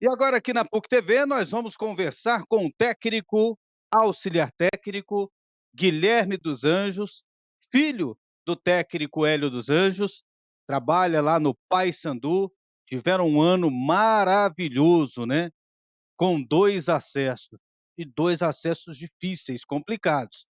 E agora aqui na PUC TV nós vamos conversar com o técnico, auxiliar técnico, Guilherme dos Anjos, filho do técnico Hélio dos Anjos, trabalha lá no Paysandu, tiveram um ano maravilhoso, né, com 2 acessos, e 2 acessos difíceis, complicados.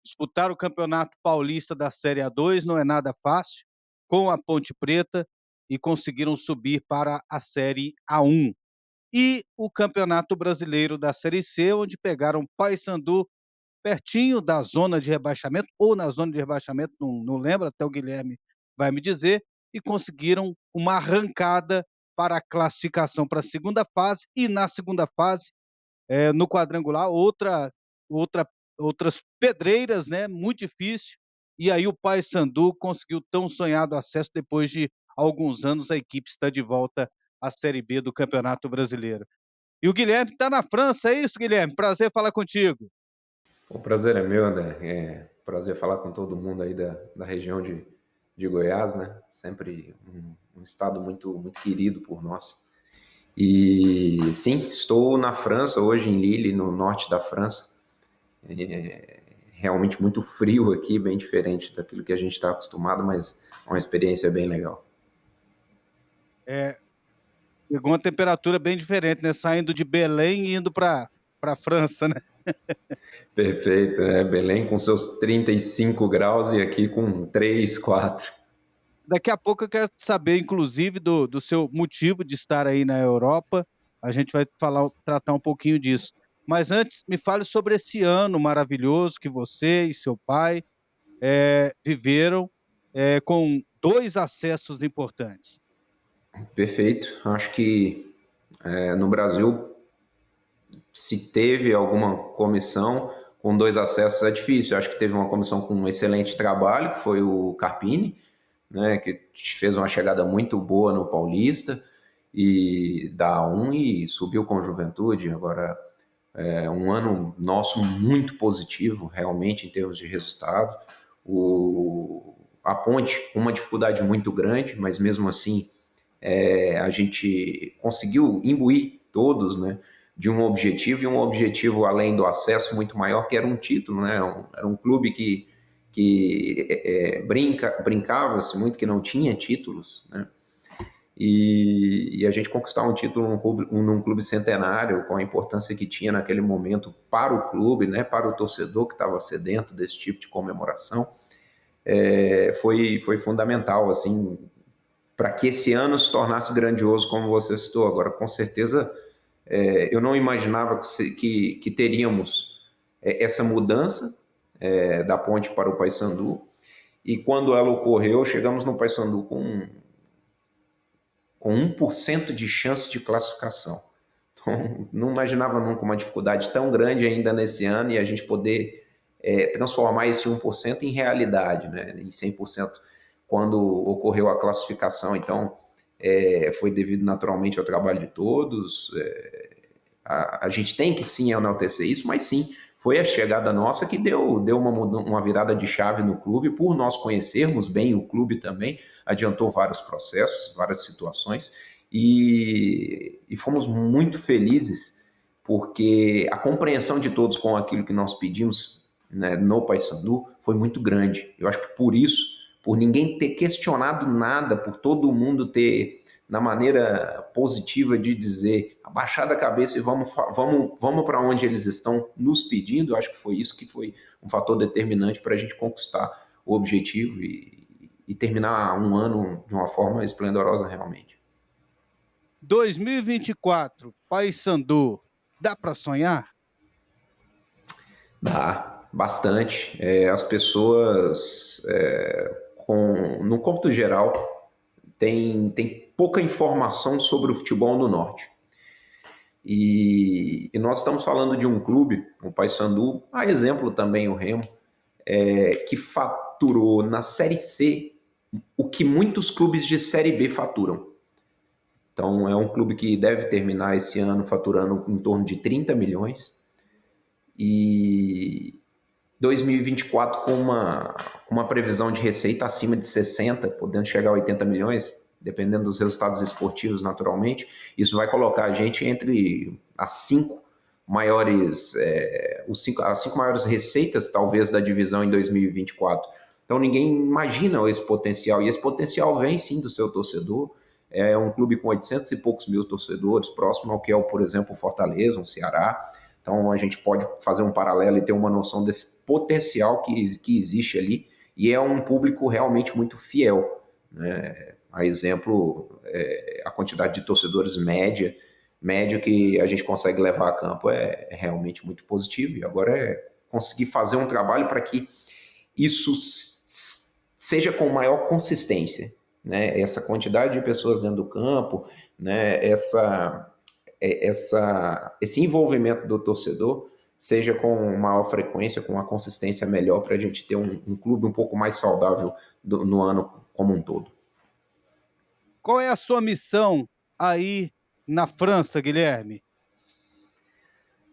Disputar o Campeonato Paulista da Série A2 não é nada fácil, com a Ponte Preta, e conseguiram subir para a Série A1 e o Campeonato Brasileiro da Série C, onde pegaram Paysandu pertinho da zona de rebaixamento, ou na zona de rebaixamento, não lembro, até o Guilherme vai me dizer, e conseguiram uma arrancada para a classificação para a segunda fase, e na segunda fase, no quadrangular, outra, outras pedreiras, né, muito difícil, e aí o Paysandu conseguiu tão sonhado acesso depois de alguns anos, a equipe está de volta à Série B do Campeonato Brasileiro. E o Guilherme está na França, é isso, Guilherme? Prazer falar contigo. O prazer é meu, né? É prazer falar com todo mundo aí da região de Goiás, né? Sempre um estado muito querido por nós. E sim, estou na França hoje, em Lille, no norte da França. É realmente muito frio aqui, bem diferente daquilo que a gente está acostumado, mas é uma experiência bem legal. É, pegou uma temperatura bem diferente, né? Saindo de Belém e indo para França, né? Perfeito, né? Belém com seus 35 graus e aqui com 3, 4. Daqui a pouco eu quero saber, inclusive, do seu motivo de estar aí na Europa. A gente vai tratar um pouquinho disso. Mas antes, me fale sobre esse ano maravilhoso que você e seu pai viveram, com 2 acessos importantes. Perfeito. Acho que no Brasil, se teve alguma comissão com 2 acessos, é difícil. Acho que teve uma comissão com um excelente trabalho, que foi o Carpini, né, que fez uma chegada muito boa no Paulista e da A1 e subiu com Juventude. Agora, é um ano nosso muito positivo, realmente, em termos de resultado. A Ponte, com uma dificuldade muito grande, mas mesmo assim a gente conseguiu imbuir todos, né, de um objetivo, e um objetivo além do acesso muito maior, que era um título, né, era um clube que brincava-se muito que não tinha títulos, né, e a gente conquistar um título num clube centenário, com a importância que tinha naquele momento para o clube, né, para o torcedor que estava sedento desse tipo de comemoração, foi fundamental, assim, para que esse ano se tornasse grandioso, como você citou. Agora, com certeza, eu não imaginava que teríamos essa mudança da Ponte para o Paysandu, e quando ela ocorreu, chegamos no Paysandu com 1% de chance de classificação. Então, não imaginava nunca uma dificuldade tão grande ainda nesse ano, e a gente poder transformar esse 1% em realidade, né, em 100% quando ocorreu a classificação. Então, foi devido naturalmente ao trabalho de todos. A gente tem que sim enaltecer isso, mas sim, foi a chegada nossa que deu uma virada de chave no clube, por nós conhecermos bem o clube também, adiantou vários processos, várias situações, e fomos muito felizes, porque a compreensão de todos com aquilo que nós pedimos, né, no Paysandu foi muito grande. Eu acho que por isso, por ninguém ter questionado nada, por todo mundo ter, na maneira positiva de dizer, abaixar a cabeça e vamos para onde eles estão nos pedindo. Eu acho que foi isso que foi um fator determinante para a gente conquistar o objetivo e terminar um ano de uma forma esplendorosa realmente. 2024, Paysandu, dá para sonhar? Dá, bastante. As pessoas, no cômputo geral, tem pouca informação sobre o futebol no Norte. E nós estamos falando de um clube, o Paysandu, a exemplo também o Remo, que faturou na Série C o que muitos clubes de Série B faturam. Então, é um clube que deve terminar esse ano faturando em torno de 30 milhões. E 2024 com uma previsão de receita acima de 60, podendo chegar a 80 milhões. dependendo dos resultados esportivos, naturalmente, isso vai colocar a gente entre as cinco maiores, as cinco maiores receitas, talvez, da divisão em 2024. Então, ninguém imagina esse potencial, e esse potencial vem, sim, do seu torcedor. É um clube com 800 e poucos mil torcedores, próximo ao que é, por exemplo, o Fortaleza, o Ceará. Então, a gente pode fazer um paralelo e ter uma noção desse potencial que existe ali, e é um público realmente muito fiel, né? A exemplo, a quantidade de torcedores médio que a gente consegue levar a campo é realmente muito positivo. E agora é conseguir fazer um trabalho para que isso seja com maior consistência, né? Essa quantidade de pessoas dentro do campo, né? Esse envolvimento do torcedor seja com maior frequência, com uma consistência melhor, para a gente ter um clube um pouco mais saudável no ano como um todo. Qual é a sua missão aí na França, Guilherme?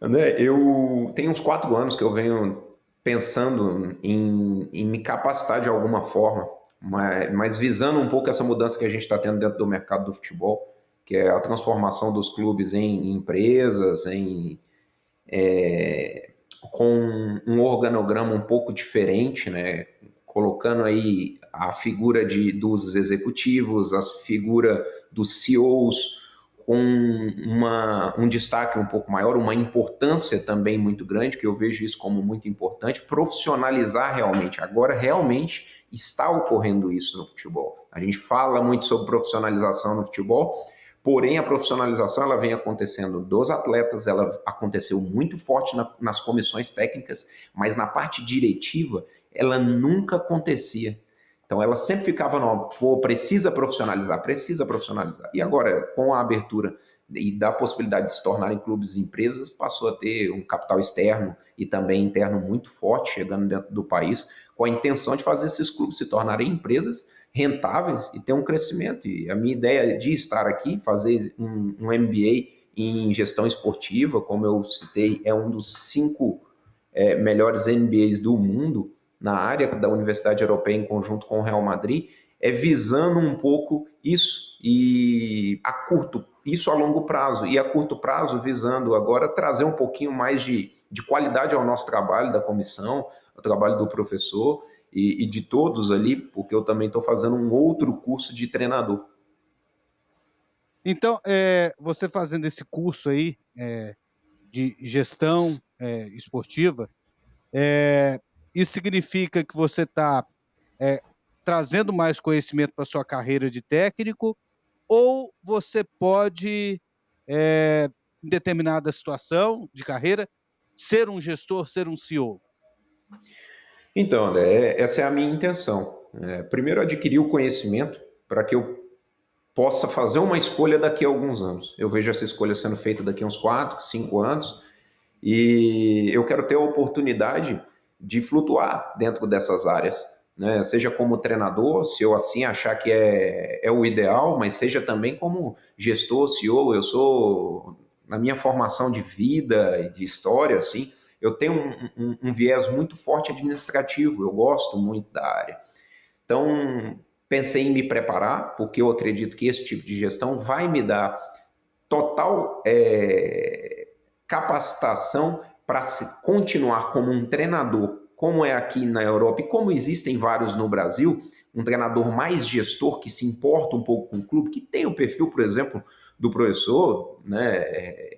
André, eu tenho uns 4 anos que eu venho pensando em me capacitar de alguma forma, mas visando um pouco essa mudança que a gente está tendo dentro do mercado do futebol, que é a transformação dos clubes em empresas, com um organograma um pouco diferente, né? Colocando aí a figura dos executivos, a figura dos CEOs, com um destaque um pouco maior, uma importância também muito grande, que eu vejo isso como muito importante, profissionalizar realmente. Agora, realmente está ocorrendo isso no futebol. A gente fala muito sobre profissionalização no futebol, porém a profissionalização ela vem acontecendo dos atletas, ela aconteceu muito forte nas comissões técnicas, mas na parte diretiva ela nunca acontecia. Então ela sempre ficava no, pô, precisa profissionalizar. E agora, com a abertura e da possibilidade de se tornarem clubes e empresas, passou a ter um capital externo e também interno muito forte chegando dentro do país, com a intenção de fazer esses clubes se tornarem empresas rentáveis e ter um crescimento. E a minha ideia de estar aqui, fazer um MBA em gestão esportiva, como eu citei, é um dos 5 melhores MBAs do mundo, na área da Universidade Europeia em conjunto com o Real Madrid, é visando um pouco isso, e isso a longo prazo, e a curto prazo visando agora trazer um pouquinho mais de qualidade ao nosso trabalho da comissão, ao trabalho do professor e de todos ali, porque eu também estou fazendo um outro curso de treinador. Então, você fazendo esse curso aí de gestão esportiva, isso significa que você está trazendo mais conhecimento para sua carreira de técnico, ou você pode, em determinada situação de carreira, ser um gestor, ser um CEO? Então, André, essa é a minha intenção. Primeiro, adquirir o conhecimento para que eu possa fazer uma escolha daqui a alguns anos. Eu vejo essa escolha sendo feita daqui a uns 4, 5 anos, e eu quero ter a oportunidade de flutuar dentro dessas áreas, né? Seja como treinador, se eu assim achar que é o ideal, mas seja também como gestor, CEO. Eu sou, na minha formação de vida e de história, assim, eu tenho um viés muito forte administrativo, eu gosto muito da área. Então, pensei em me preparar, porque eu acredito que esse tipo de gestão vai me dar total capacitação para continuar como um treinador, como é aqui na Europa e como existem vários no Brasil, um treinador mais gestor que se importa um pouco com o clube, que tem o perfil, por exemplo, do professor, né?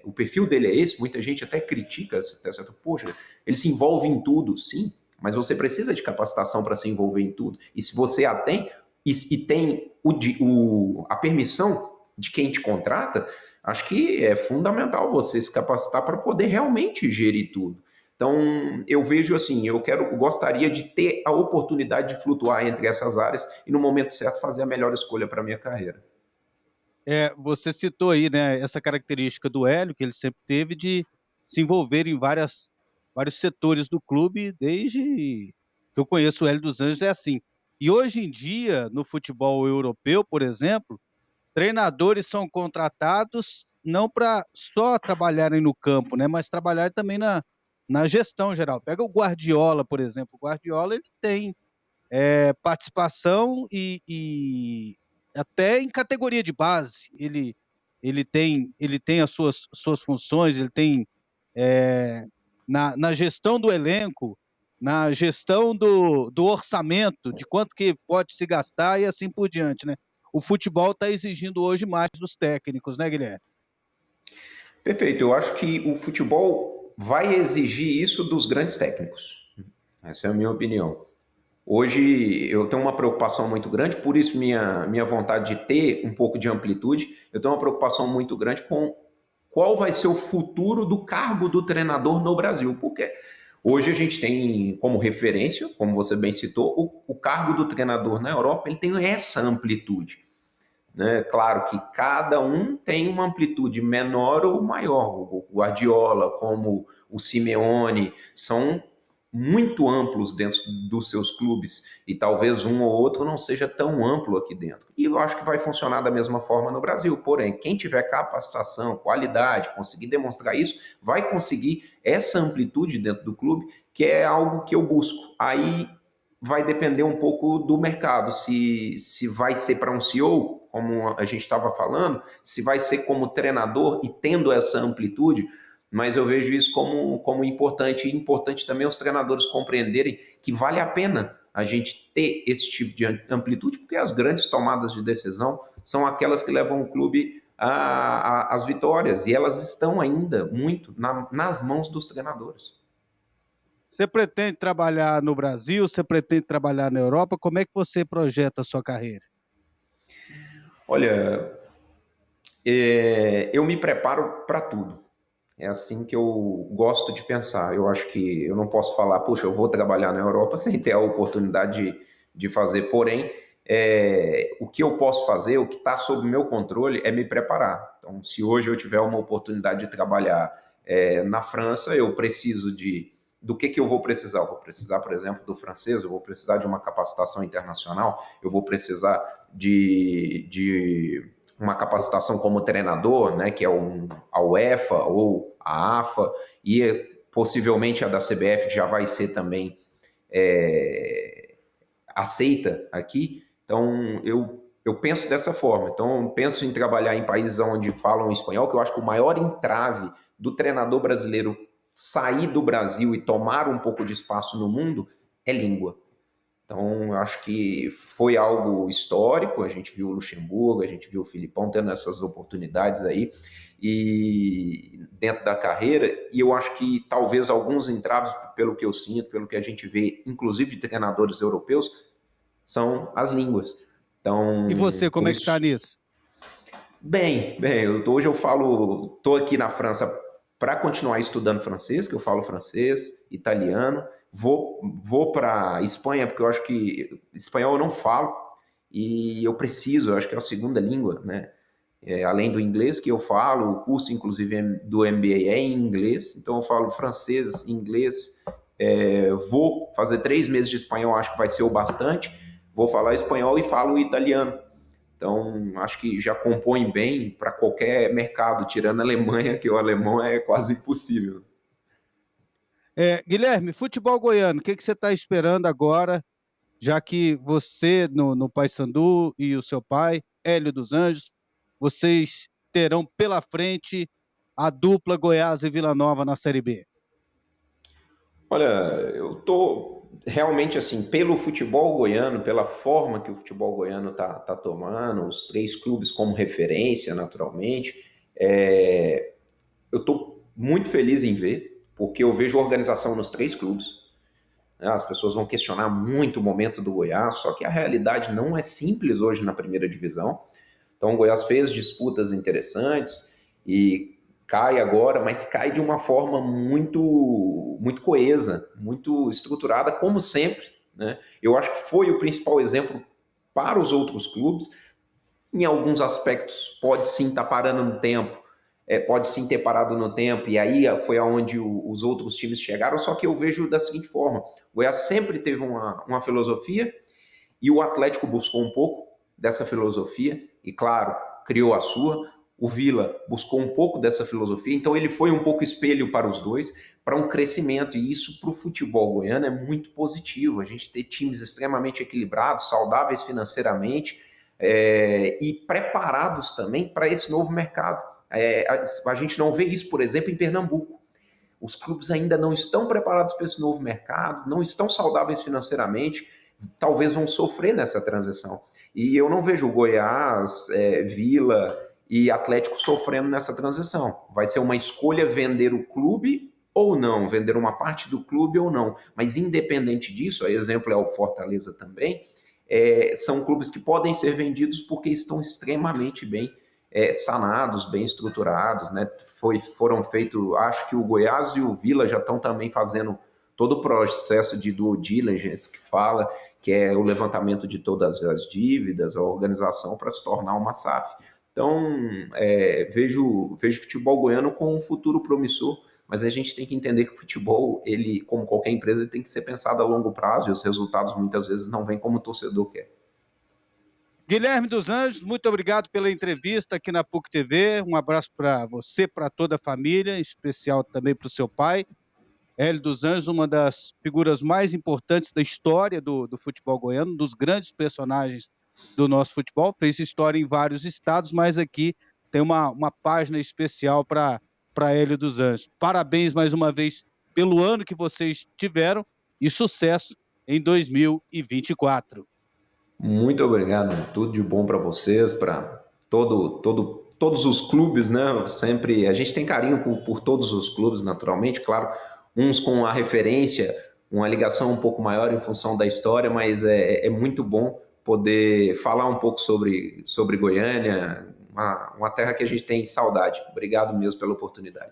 O perfil dele é esse, muita gente até critica, até certo, poxa, ele se envolve em tudo, sim, mas você precisa de capacitação para se envolver em tudo. E se você a tem, e tem a permissão de quem te contrata, acho que é fundamental você se capacitar para poder realmente gerir tudo. Então, eu vejo assim, gostaria de ter a oportunidade de flutuar entre essas áreas e no momento certo fazer a melhor escolha para a minha carreira. Você citou aí, né, essa característica do Hélio, que ele sempre teve de se envolver em vários setores do clube, desde que eu conheço o Hélio dos Anjos é assim. E hoje em dia, no futebol europeu, por exemplo, treinadores são contratados não para só trabalharem no campo, né, mas trabalhar também na gestão geral. Pega o Guardiola, por exemplo. O Guardiola ele tem participação e até em categoria de base, ele tem as suas funções, ele tem, eh, na gestão do elenco, na gestão do orçamento, de quanto que pode se gastar e assim por diante, né. O futebol está exigindo hoje mais dos técnicos, né, Guilherme? Perfeito. Eu acho que o futebol vai exigir isso dos grandes técnicos. Essa é a minha opinião. Hoje eu tenho uma preocupação muito grande, por isso minha vontade de ter um pouco de amplitude, eu tenho uma preocupação muito grande com qual vai ser o futuro do cargo do treinador no Brasil, porque hoje a gente tem como referência, como você bem citou, o cargo do treinador na Europa, ele tem essa amplitude, né? Claro que cada um tem uma amplitude menor ou maior. O Guardiola, como o Simeone, são muito amplos dentro dos seus clubes e talvez um ou outro não seja tão amplo aqui dentro. E eu acho que vai funcionar da mesma forma no Brasil. Porém, quem tiver capacitação, qualidade, conseguir demonstrar isso, vai conseguir essa amplitude dentro do clube, que é algo que eu busco. Aí vai depender um pouco do mercado, se vai ser para um CEO, como a gente estava falando, se vai ser como treinador e tendo essa amplitude, mas eu vejo isso como importante, e importante também os treinadores compreenderem que vale a pena a gente ter esse tipo de amplitude, porque as grandes tomadas de decisão são aquelas que levam o clube às vitórias, e elas estão ainda muito nas mãos dos treinadores. Você pretende trabalhar no Brasil, você pretende trabalhar na Europa, como é que você projeta a sua carreira? Olha, eu me preparo para tudo. É assim que eu gosto de pensar. Eu acho que eu não posso falar, puxa, eu vou trabalhar na Europa sem ter a oportunidade de fazer. Porém, o que eu posso fazer, o que está sob meu controle, é me preparar. Então, se hoje eu tiver uma oportunidade de trabalhar na França, eu preciso do que eu vou precisar? Eu vou precisar, por exemplo, do francês, eu vou precisar de uma capacitação internacional, eu vou precisar de uma capacitação como treinador, né, que é a UEFA ou a AFA, e possivelmente a da CBF já vai ser também aceita aqui. Então, eu penso dessa forma. Então, eu penso em trabalhar em países onde falam espanhol, que eu acho que o maior entrave do treinador brasileiro sair do Brasil e tomar um pouco de espaço no mundo é língua. Então, eu acho que foi algo histórico. A gente viu o Luxemburgo, a gente viu o Filipão tendo essas oportunidades aí e dentro da carreira. E eu acho que talvez alguns entraves, pelo que eu sinto, pelo que a gente vê, inclusive de treinadores europeus, são as línguas. E Então, você, como por é que está isso, nisso? bem, hoje eu falo, estou aqui na França para continuar estudando francês, que eu falo francês, italiano. Vou para Espanha, porque eu acho que espanhol eu não falo e eu preciso, eu acho que é a segunda língua, né? Além do inglês que eu falo, o curso inclusive do MBA é em inglês, então eu falo francês, inglês. Vou fazer 3 meses de espanhol, acho que vai ser o bastante. Vou falar espanhol e falo italiano. Então, acho que já compõe bem para qualquer mercado, tirando a Alemanha, que o alemão é quase impossível. Guilherme, futebol goiano, o que que você está esperando agora, já que você no Paysandu e o seu pai, Hélio dos Anjos, vocês terão pela frente a dupla Goiás e Vila Nova na Série B? Olha, eu tô realmente assim, pelo futebol goiano, pela forma que o futebol goiano tá tomando, os 3 clubes como referência, naturalmente, eu tô muito feliz em ver, porque eu vejo organização nos 3 clubes, né? As pessoas vão questionar muito o momento do Goiás, só que a realidade não é simples hoje na primeira divisão. Então o Goiás fez disputas interessantes e cai agora, mas cai de uma forma muito coesa, muito estruturada, como sempre, né? Eu acho que foi o principal exemplo para os outros clubes. Em alguns aspectos pode sim estar parando no tempo, pode sim ter parado no tempo, e aí foi aonde os outros times chegaram, só que eu vejo da seguinte forma: o Goiás sempre teve uma filosofia, e o Atlético buscou um pouco dessa filosofia e, claro, criou a sua. O Vila buscou um pouco dessa filosofia, então ele foi um pouco espelho para os dois, para um crescimento, e isso para o futebol goiano é muito positivo. A gente ter times extremamente equilibrados, saudáveis financeiramente, e preparados também para esse novo mercado. A gente não vê isso, por exemplo, em Pernambuco. Os clubes ainda não estão preparados para esse novo mercado, não estão saudáveis financeiramente, talvez vão sofrer nessa transição. E eu não vejo o Goiás, Vila e Atlético sofrendo nessa transição. Vai ser uma escolha vender o clube ou não, vender uma parte do clube ou não. Mas independente disso, a exemplo é o Fortaleza também, são clubes que podem ser vendidos porque estão extremamente bem sanados, bem estruturados, né? Foram feitos, acho que o Goiás e o Vila já estão também fazendo todo o processo de due diligence que fala, que é o levantamento de todas as dívidas, a organização para se tornar uma SAF. Então, vejo o futebol goiano com um futuro promissor, mas a gente tem que entender que o futebol, ele, como qualquer empresa, tem que ser pensado a longo prazo e os resultados muitas vezes não vêm como o torcedor quer. Guilherme dos Anjos, muito obrigado pela entrevista aqui na PUC TV. Um abraço para você, para toda a família, em especial também para o seu pai. Hélio dos Anjos, uma das figuras mais importantes da história do futebol goiano, um dos grandes personagens do nosso futebol. Fez história em vários estados, mas aqui tem uma página especial para Hélio dos Anjos. Parabéns mais uma vez pelo ano que vocês tiveram e sucesso em 2024. Muito obrigado, tudo de bom para vocês, para todos os clubes, né? Sempre a gente tem carinho por todos os clubes, naturalmente, claro, uns com a referência, uma ligação um pouco maior em função da história, mas é muito bom poder falar um pouco sobre Goiânia, uma terra que a gente tem saudade. Obrigado mesmo pela oportunidade.